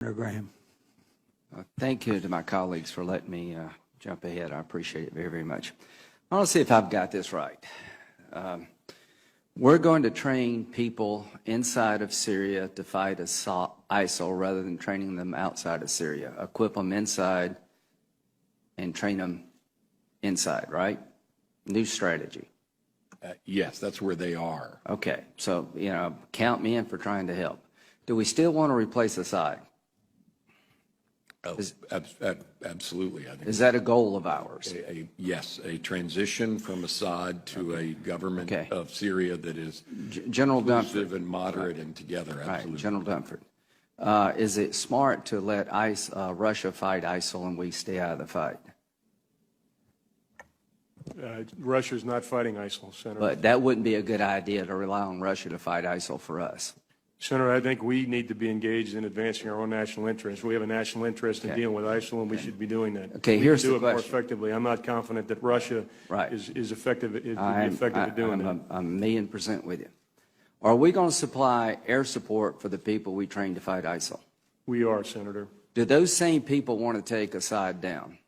Graham. Thank you to my colleagues for letting me jump ahead. I appreciate it very, very much. I want to see if I've got this right. We're going to train people inside of Syria to fight ISIL rather than training them outside of Syria. Equip them inside and train them inside, right? New strategy. Yes, that's where they are. Okay, so, count me in for trying to help. Do we still want to replace Assad? Absolutely. I think Is that a goal of ours? Yes, a transition from Assad to a government of Syria that is General inclusive Dunford. And moderate and together. Absolutely. Right, General Dunford. Is it smart to let Russia fight ISIL and we stay out of the fight? Russia's not fighting ISIL, Senator. But that wouldn't be a good idea to rely on Russia to fight ISIL for us. Senator, I think we need to be engaged in advancing our own national interests. We have a national interest in dealing with ISIL, and we should be doing that. Okay, here's the question. We can do it more effectively. I'm not confident that Russia is effective at doing that. I'm 1,000,000% with you. Are we going to supply air support for the people we train to fight ISIL? We are, Senator. Do those same people want to take Assad down?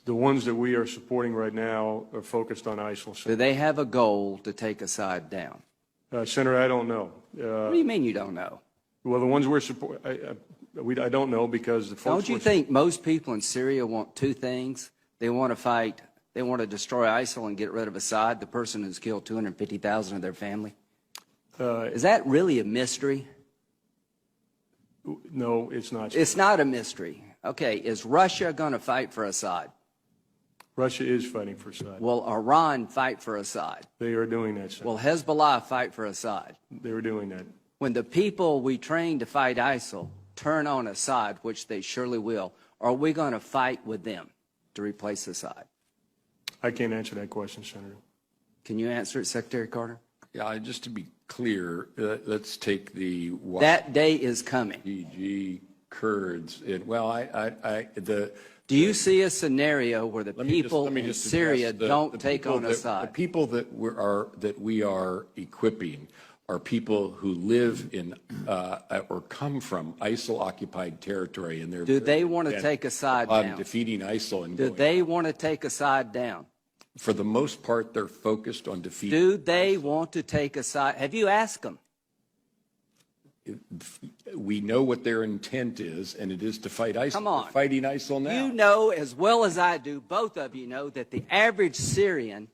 The ones that we are supporting right now are focused on ISIL. Senator. Do they have a goal to take Assad down? Senator, I don't know. What do you mean you don't know? Well, the ones we're supporting, I don't know because the folks. Don't you think most people in Syria want two things? They want to fight, they want to destroy ISIL and get rid of Assad, the person who's killed 250,000 of their family? Is that really a mystery? No, it's not. It's not a mystery. Okay, is Russia going to fight for Assad? Russia is fighting for Assad. Will Iran fight for Assad? They are doing that, Senator. Will Hezbollah fight for Assad? They are doing that. When the people we train to fight ISIL turn on Assad, which they surely will, are we going to fight with them to replace Assad? I can't answer that question, Senator. Can you answer it, Secretary Carter? Yeah, just to be clear, let's take the that day is coming. YPG Kurds. Do you see a scenario where the people in Syria don't take on Assad? The people that we are equipping are people who live in or come from ISIL-occupied territory, and do they want to take Assad down? Defeating ISIL and do they want to take Assad down? For the most part, they're focused on defeating. Do they want to take Assad? Have you asked them? We know what their intent is, and it is to fight ISIL. Come on. They're fighting ISIL now. You know as well as I do, both of you know, that the average Syrian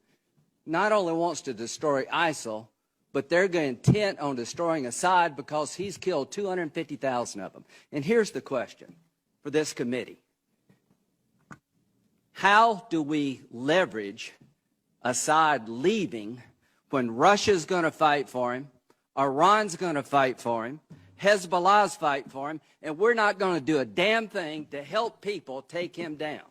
not only wants to destroy ISIL, but they're intent on destroying Assad because he's killed 250,000 of them. And here's the question for this committee. How do we leverage Assad leaving when Russia's going to fight for him, Iran's going to fight for him, Hezbollah's fight for him, and we're not going to do a damn thing to help people take him down?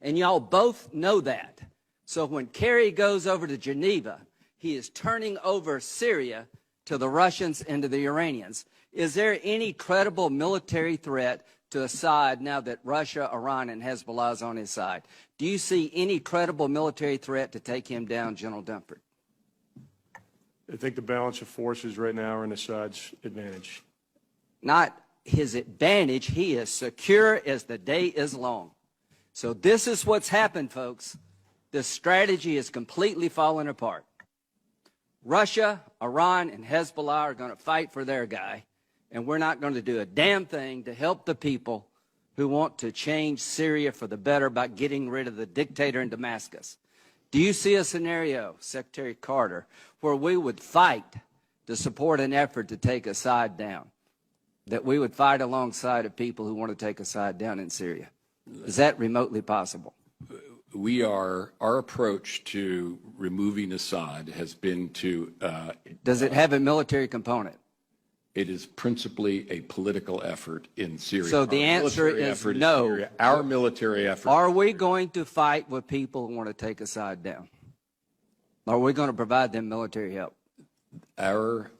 And y'all both know that. So when Kerry goes over to Geneva, he is turning over Syria to the Russians and to the Iranians. Is there any credible military threat to Assad now that Russia, Iran, and Hezbollah is on his side? Do you see any credible military threat to take him down, General Dunford? I think the balance of forces right now are in Assad's advantage. Not his advantage. He is secure as the day is long. So this is what's happened, folks. This strategy is completely falling apart. Russia, Iran, and Hezbollah are going to fight for their guy, and we're not going to do a damn thing to help the people who want to change Syria for the better by getting rid of the dictator in Damascus. Do you see a scenario, Secretary Carter, where we would fight to support an effort to take Assad down, that we would fight alongside of people who want to take Assad down in Syria? Is that remotely possible? Our approach to removing Assad has been to... Does it have a military component? It is principally a political effort in Syria. So the answer is no. Our military effort. Are we going to fight with people who want to take Assad down? Are we going to provide them military help? Our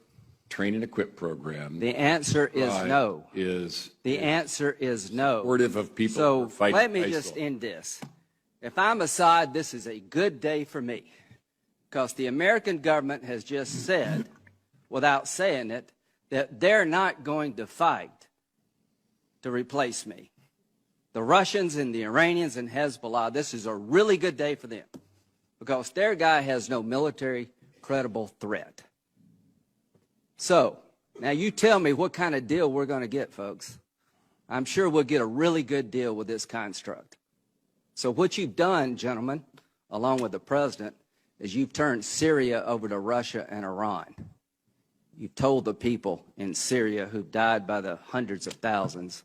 train and equip program. The answer is no. The answer is no. Supportive of people so who are fighting let me ISIL. just end this. If I'm Assad, this is a good day for me, because the American government has just said, without saying it, that they're not going to fight to replace me. The Russians and the Iranians and Hezbollah, this is a really good day for them because their guy has no military credible threat. So, now you tell me what kind of deal we're going to get, folks. I'm sure we'll get a really good deal with this construct. So what you've done, gentlemen, along with the president, is you've turned Syria over to Russia and Iran. You've told the people in Syria who've died by the hundreds of thousands,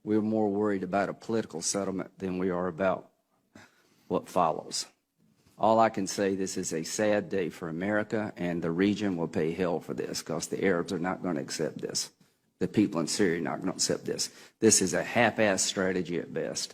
we're more worried about a political settlement than we are about what follows. All I can say, this is a sad day for America, and the region will pay hell for this because the Arabs are not going to accept this. The people in Syria are not going to accept this. This is a half-assed strategy at best.